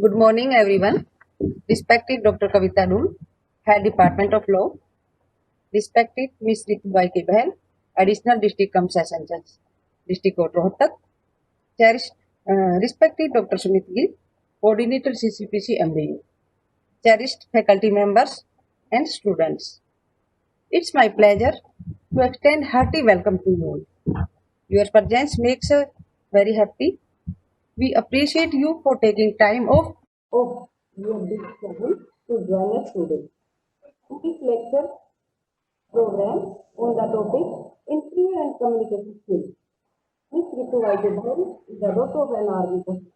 Good morning, everyone. Respected Dr. Kavita Dul, Head Department of Law. Respected Ms. Ritu Bai Kebhel, Additional District Cum Session Judge, District Court Rohtak. Cherished, Respected Dr. Sumit Gill, Coordinator CCPC MDU. Cherished faculty members and students. It's my pleasure to extend hearty welcome to you all. Your presence makes us very happy. We appreciate you for taking time off of your busy schedule to join us today. This lecture program on the topic Interview and Communication Skills. Ms. Ritu Vaidebhai is the daughter of an army officer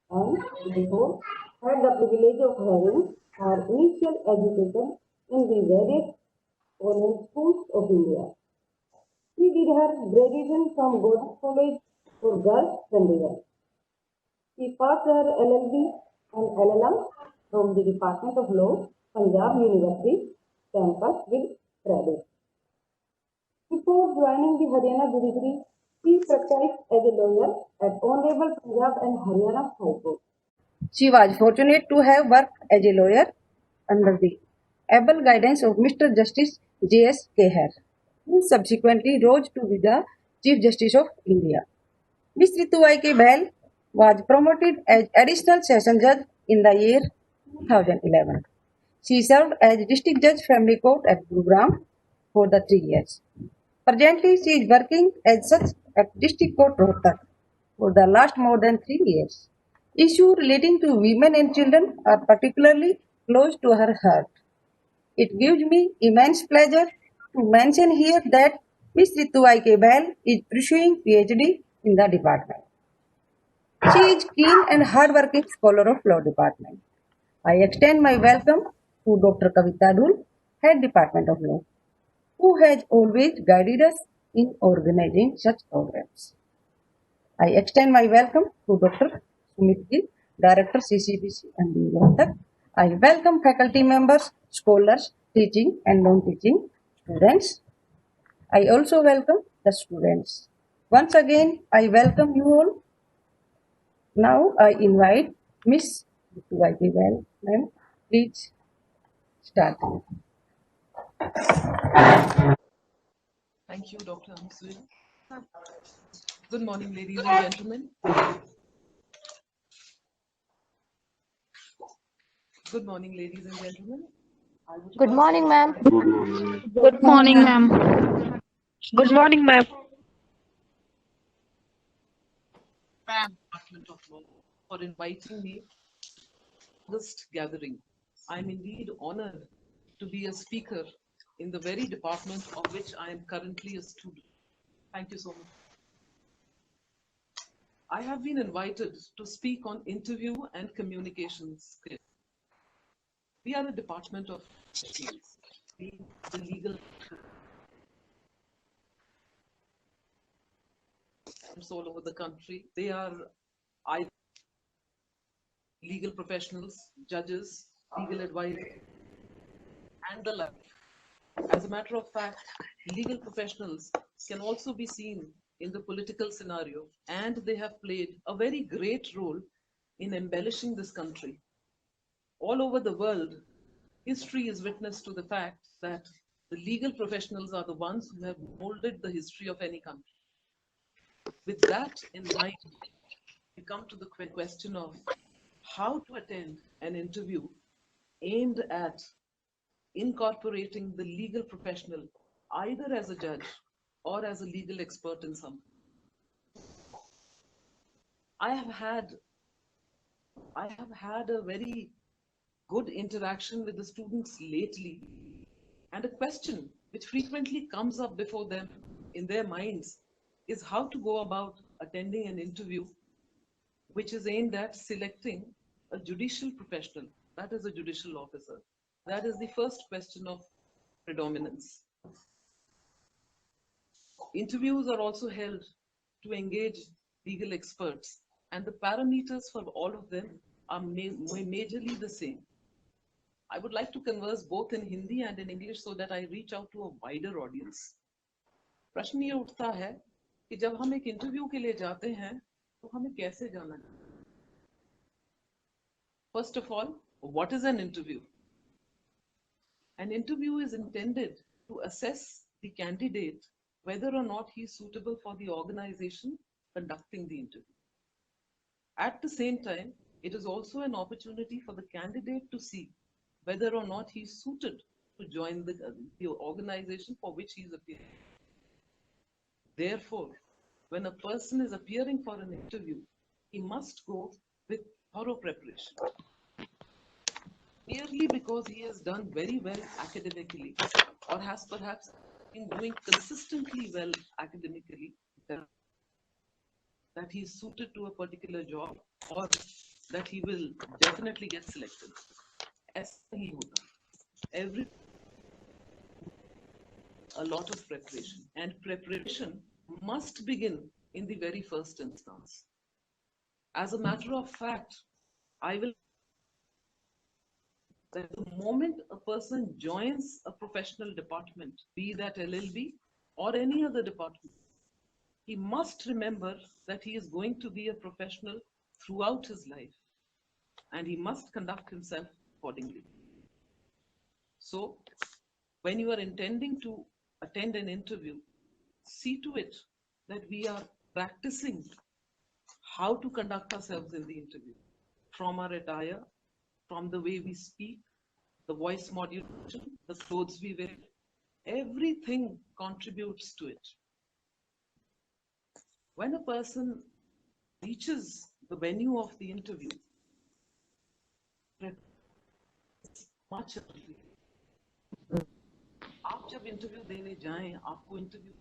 and therefore had the privilege of having her initial education in the various foreign schools of India. She did her graduation from God's College for Girls, Chandigarh. She passed her LLB and LLM from the Department of Law, Punjab University, campus with credit. Before joining the Haryana judiciary, she practiced as a lawyer at Honorable Punjab and Haryana High Court. She was fortunate to have worked as a lawyer under the able guidance of Mr. Justice J.S. Keher, who subsequently rose to be the Chief Justice of India. Ms. Ritu K. Bahl was promoted as Additional Session Judge in the year 2011. She served as District Judge Family Court at Gurugram for the 3 years. Presently, she is working as such at District Court Rohtak for the last more than 3 years. Issues relating to women and children are particularly close to her heart. It gives me immense pleasure to mention here that Ms. Ritu K. Bahl is pursuing PhD in the department. She is keen and hardworking scholar of law department. I extend my welcome to Dr. Kavita Dhul, Head Department of Law, who has always guided us in organizing such programs. I extend my welcome to Dr. Sumit Gill, Director CCPC and Rohtak. I welcome faculty members, scholars, teaching and non-teaching students. I also welcome the students. Once again, I welcome you all. Now I invite Miss Ritu Bahl, ma'am. Please start. Thank you, Dr. Amsuri. Good morning, ladies and gentlemen. Good morning, ladies and gentlemen. Good morning, ma'am. Good morning, ma'am. Good morning, ma'am. Department of Law for inviting me to this gathering. I'm indeed honored to be a speaker in the very department of which I am currently a student. Thank you so much. I have been invited to speak on interview and communications skills. We are a department of skills, the legal all over the country. They are either legal professionals, judges, legal advisors, and the like. As a matter of fact, legal professionals can also be seen in the political scenario, and they have played a very great role in embellishing this country. All over the world, history is witness to the fact that the legal professionals are the ones who have molded the history of any country. With that in mind, we come to the question of how to attend an interview aimed at incorporating the legal professional either as a judge or as a legal expert in some. I have had a very good interaction with the students lately, and a question which frequently comes up before them in their minds is how to go about attending an interview which is aimed at selecting a judicial professional, that is a judicial officer. That is the first question of predominance. Interviews are also held to engage legal experts, and the parameters for all of them are majorly the same. I would like to converse both in Hindi and in English so that I reach out to a wider audience. प्रश्न ये उठता है कि जब हम एक interview के लिए जाते हैं तो हमें कैसे जाना है? First of all, what is an interview? An interview is intended to assess the candidate whether or not he is suitable for the organization conducting the interview. At the same time, it is also an opportunity for the candidate to see whether or not he is suited to join the organization for which he is appearing. Therefore, when a person is appearing for an interview, he must go with thorough preparation. Merely because he has done very well academically or has perhaps been doing consistently well academically, that he is suited to a particular job or that he will definitely get selected. ऐसा नहीं होता. Every a lot of preparation, and preparation must begin in the very first instance. As a matter of fact, I will that the moment a person joins a professional department, be that LLB or any other department, he must remember that he is going to be a professional throughout his life, and he must conduct himself accordingly. So, when you are intending to attend an interview, see to it that we are practicing how to conduct ourselves in the interview, from our attire, from the way we speak, the voice modulation, the clothes we wear, everything contributes to it. When a person reaches the venue of the interview, much earlier. आप जब interview देने जाएं, आपको interview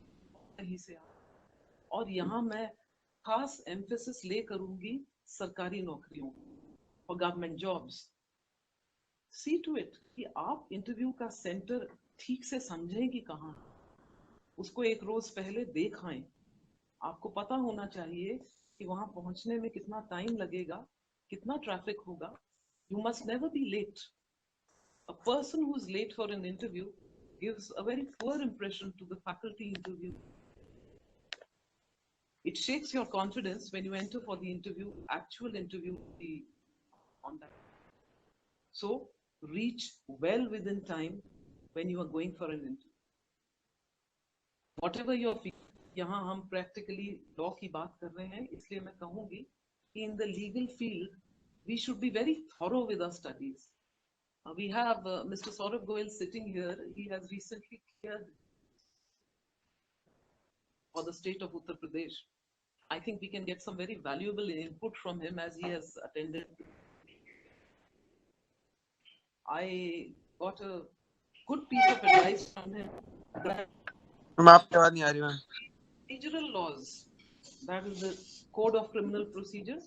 कहीं से और यहाँ मैं खास एम्फेसिस ले करूंगी सरकारी नौकरियों और government jobs. See to it कि आप इंटरव्यू का सेंटर ठीक से समझें कि कहाँ, उसको एक रोज पहले देख आएं. आपको पता होना चाहिए कि वहां पहुंचने में कितना टाइम लगेगा, कितना ट्रैफिक होगा. You must never be late. A person who is late for an interview gives a very poor impression to the faculty interview. It shakes your confidence when you enter for the interview, actual interview on that. So reach well within time when you are going for an interview. Whatever your feeling, यहाँ हम practically law की बात कर रहे हैं, इसलिए मैं कहूँगी कि in the legal field we should be very thorough with our studies. We have Mr. Saurabh Goel sitting here. He has recently cleared for the state of Uttar Pradesh. I think we can get some very valuable input from him as he has attended. I got a good piece of advice from him. Procedural laws, that is the Code of Criminal Procedure,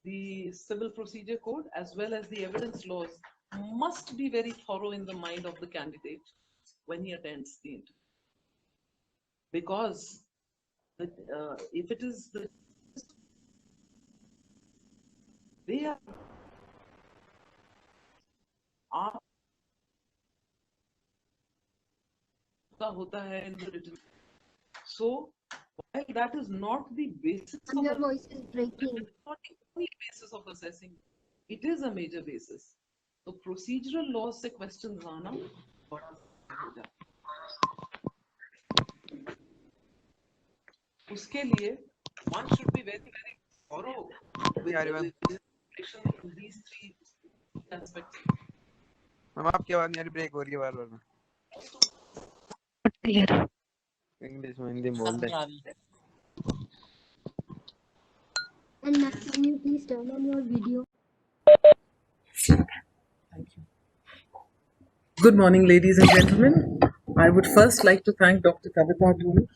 the Civil Procedure Code, as well as the evidence laws, must be very thorough in the mind of the candidate when he attends the interview. Because if it is they are hota hai in the written. So while that is not the basis of Your voice is breaking. not the only basis of assessing, it is a major basis. So procedural laws से questions आना बड़ा हो जाता है. उसके लिए one should be very thorough in these three aspects. Ma'am आपकी आवाज नहीं आ रही, ब्रेक हो रही है बार-बार में. Clear. इंग्लिश में हिंदी में बोल दे. And ma'am, can you please turn on your video? Thank you. Good morning, ladies and gentlemen. I would first like to thank Dr. Kavita Dhul,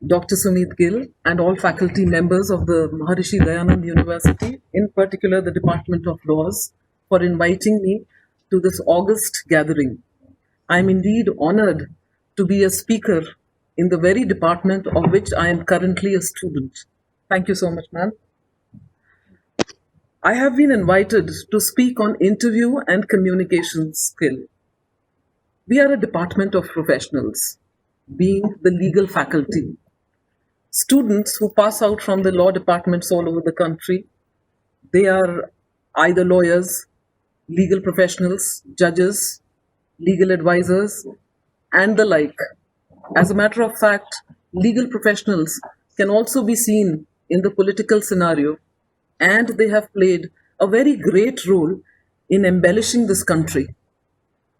Dr. Sumit Gill, and all faculty members of the Maharishi Dayanand University, in particular the Department of Laws, for inviting me to this August gathering. I am indeed honored to be a speaker in the very department of which I am currently a student. Thank you so much, ma'am. I have been invited to speak on interview and communication skill. We are a department of professionals, being the legal faculty. Students who pass out from the law departments all over the country, they are either lawyers, legal professionals, judges, legal advisors, and the like. As a matter of fact, legal professionals can also be seen in the political scenario, and they have played a very great role in embellishing this country.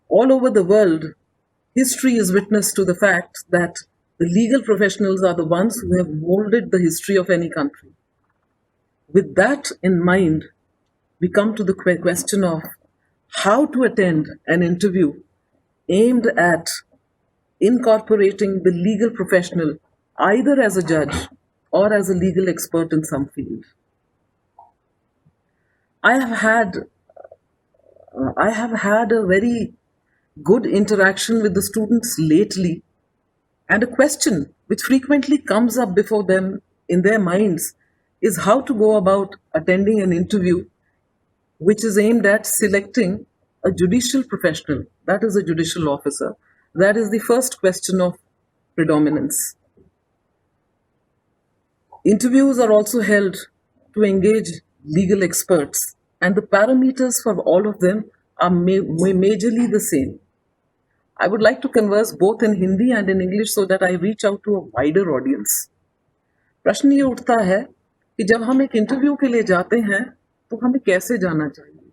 All over the world, history is witness to the fact that the legal professionals are the ones who have molded the history of any country. With that in mind, we come to the question of how to attend an interview aimed at incorporating the legal professional either as a judge or as a legal expert in some field. I have had a very good interaction with the students lately, and a question which frequently comes up before them in their minds is how to go about attending an interview which is aimed at selecting a judicial professional, that is, a judicial officer. That is the first question of predominance. Interviews are also held to engage legal experts, and the parameters for all of them are majorly the same. I would like to converse both in Hindi and in English so that I reach out to a wider audience. प्रश्न ये उठता है कि जब हम एक interview के लिए जाते हैं तो हमें कैसे जाना चाहिए?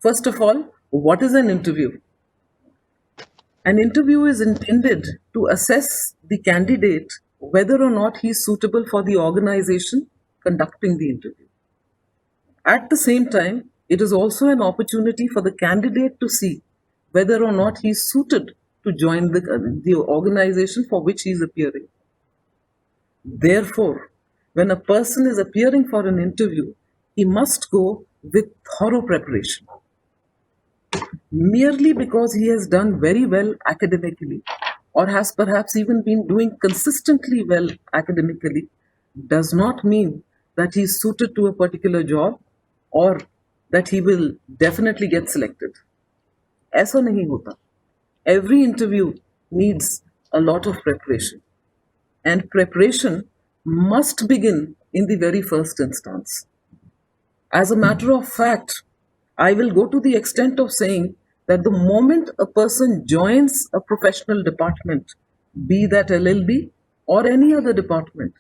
First of all, what is an interview? An interview is intended to assess the candidate whether or not he is suitable for the organization conducting the interview. At the same time, it is also an opportunity for the candidate to see whether or not he is suited to join the organization for which he is appearing. Therefore, when a person is appearing for an interview, he must go with thorough preparation. Merely because he has done very well academically or has perhaps even been doing consistently well academically does not mean that he is suited to a particular job or that he will definitely get selected. ऐसा नहीं होता. Every interview needs a lot of preparation, and preparation must begin in the very first instance. As a matter of fact, I will go to the extent of saying that the moment a person joins a professional department, be that LLB or any other department,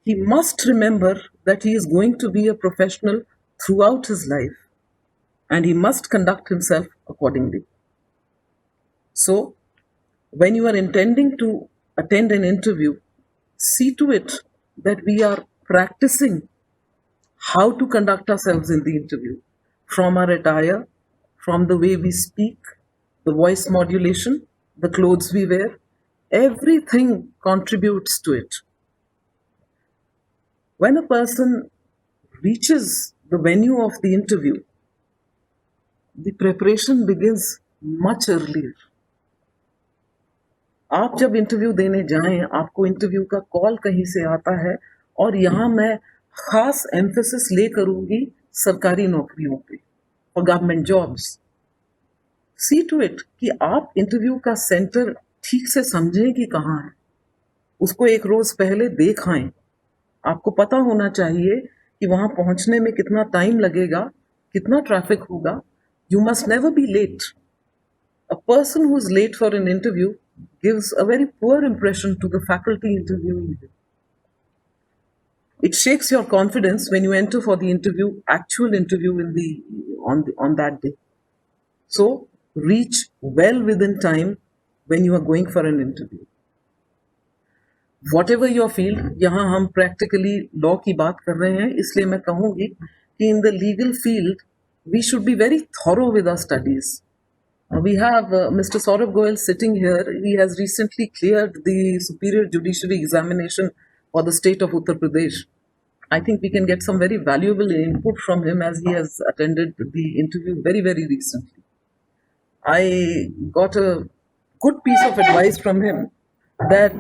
he must remember that he is going to be a professional throughout his life, and he must conduct himself accordingly. So, when you are intending to attend an interview, see to it that we are practicing how to conduct ourselves in the interview, from our attire, from the way we speak, the voice modulation, the clothes we wear, everything contributes to it. When a person reaches the venue of the interview, the preparation begins much earlier. आप जब interview देने जाएं, आपको interview का call कहीं से आता है, और यहाँ मैं खास एम्फेसिस ले करूंगी सरकारी नौकरियों पे, for government jobs. See to it कि आप इंटरव्यू का सेंटर ठीक से समझें कि कहाँ है. उसको एक रोज पहले देख आएं. आपको पता होना चाहिए कि वहां पहुंचने में कितना टाइम लगेगा, कितना ट्रैफिक होगा. You must never be late. A person who is late for an interview gives a very poor impression to the faculty interviewing you. It shakes your confidence when you enter for the interview, actual interview on that day. So reach well within time when you are going for an interview. Whatever your field, यहाँ हम practically law की बात कर रहे हैं, इसलिए मैं कहूँगी कि in the legal field we should be very thorough with our studies. We have Mr. Saurabh Goel sitting here. He has recently cleared the Superior Judiciary examination for the state of Uttar Pradesh. I think we can get some very valuable input from him as he has attended the interview very, very recently. I got a good piece of advice from him that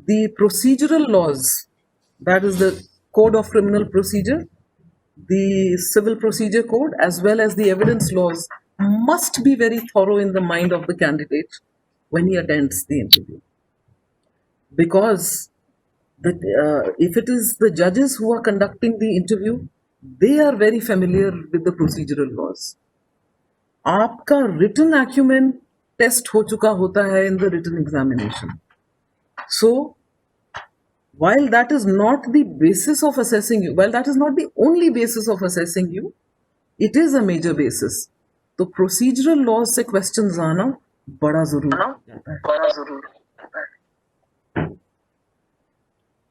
the procedural laws, that is the Code of Criminal Procedure, the Civil Procedure Code, as well as the evidence laws, must be very thorough in the mind of the candidate when he attends the interview. Because if it is the judges who are conducting the interview, they are very familiar with the procedural laws. आपका written acumen test हो चुका होता है in the written examination. So, while that is not the basis of assessing you, while that is not the only basis of assessing you, it is a major basis. तो procedural laws से questions आना बड़ा जरूरी होता है.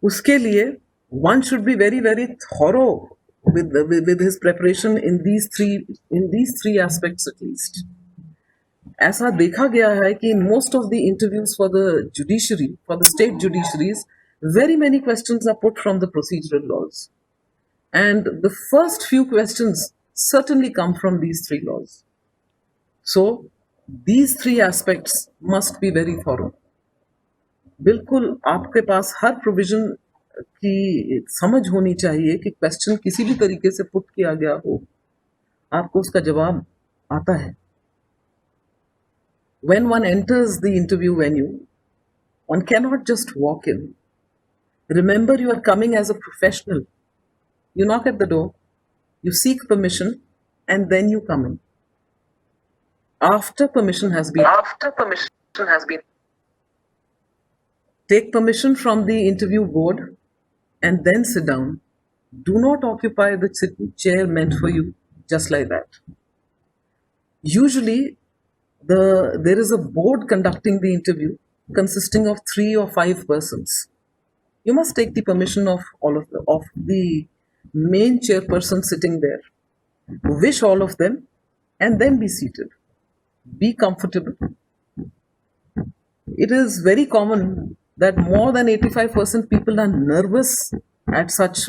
उसके लिए one should be very very thorough with his preparation in these three aspects at least. ऐसा देखा गया है कि in most of the interviews for the judiciary, for the state judiciaries, very many questions are put from the procedural laws. And the first few questions certainly come from these three laws. So, these three aspects must be very thorough. बिल्कुल आपके पास हर provision की समझ होनी चाहिए कि question किसी भी तरीके से पुट किया गया हो, आपको उसका जवाब आता है. When one enters the interview venue, one cannot just walk in. Remember, you are coming as a professional. You knock at the door, you seek permission, and then you come in. After permission has been, take permission from the interview board and then sit down. Do not occupy the chair meant for you just like that. Usually, there is a board conducting the interview consisting of 3 or 5 persons. You must take the permission of of the main chairperson sitting there. Wish all of them and then be seated. Be comfortable. It is very common that more than 85% people are nervous at such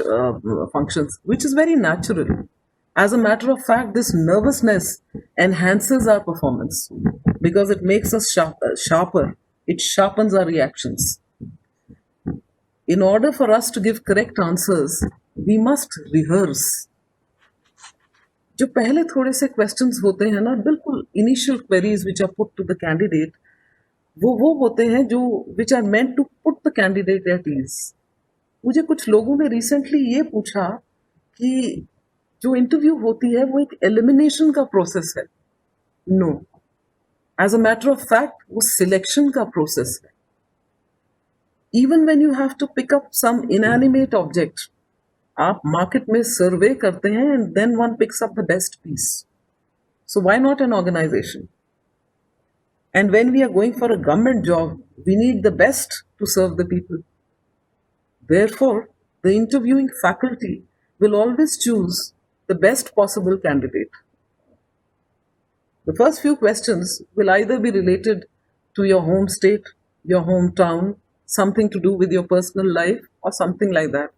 functions, which is very natural. As a matter of fact, this nervousness enhances our performance because it makes us sharper. It sharpens our reactions. In order for us to give correct answers, we must rehearse. जो पहले थोड़े से questions होते हैं ना, बिल्कुल initial queries which are put to the candidate, वो होते हैं जो which are meant to put the candidate at ease. मुझे कुछ लोगों ने रिसेंटली ये पूछा कि जो इंटरव्यू होती है वो एक एलिमिनेशन का प्रोसेस है. No, as a matter of fact वो सिलेक्शन का प्रोसेस है. Even when you have to pick up some inanimate object, आप मार्केट में सर्वे करते हैं and then one picks up the best piece. So why not an organisation? And when we are going for a government job, we need the best to serve the people. Therefore, the interviewing faculty will always choose the best possible candidate. The first few questions will either be related to your home state, your hometown, something to do with your personal life, or something like that.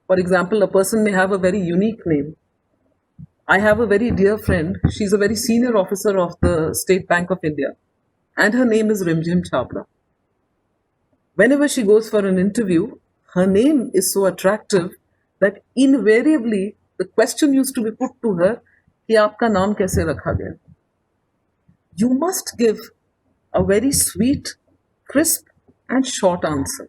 For example, a person may have a very unique name. I have a very dear friend. She's a very senior officer of the State Bank of India, and her name is Rimjim Chawla. Whenever she goes for an interview, her name is so attractive that invariably the question used to be put to her कि आपका नाम कैसे रखा गया. You must give a very sweet, crisp and short answer.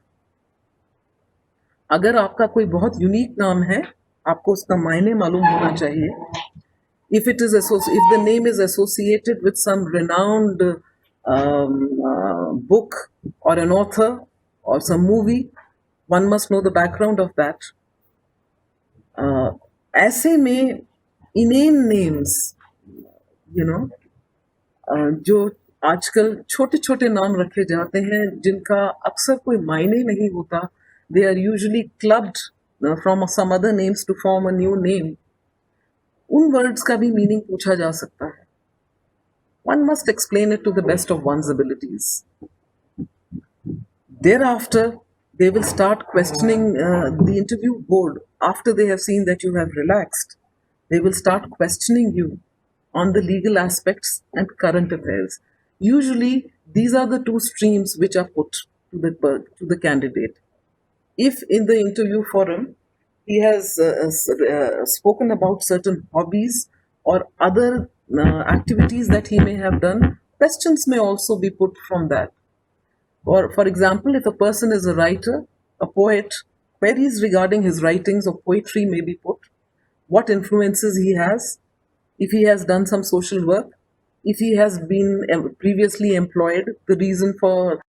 अगर आपका कोई बहुत यूनिक नाम है, आपको उसका मायने मालूम होना चाहिए. If the name is associated with some renowned book or an author or some movie, one must know the background of that. ऐसे में inane names, जो आजकल छोटे छोटे नाम रखे जाते हैं जिनका अक्सर कोई मायने नहीं होता, they are usually clubbed from some other names to form a new name. उन वर्ड्स का भी मीनिंग पूछा जा सकता है. One must explain it to the best of one's abilities. Thereafter, they will start questioning the interview board. After they have seen that you have relaxed, they will start questioning you on the legal aspects and current affairs. Usually, these are the two streams which are put to the candidate. If in the interview forum, he has spoken about certain hobbies or other activities that he may have done, questions may also be put from that. Or, for example, if a person is a writer, a poet, queries regarding his writings or poetry may be put, what influences he has, if he has done some social work, if he has been previously employed, the reason for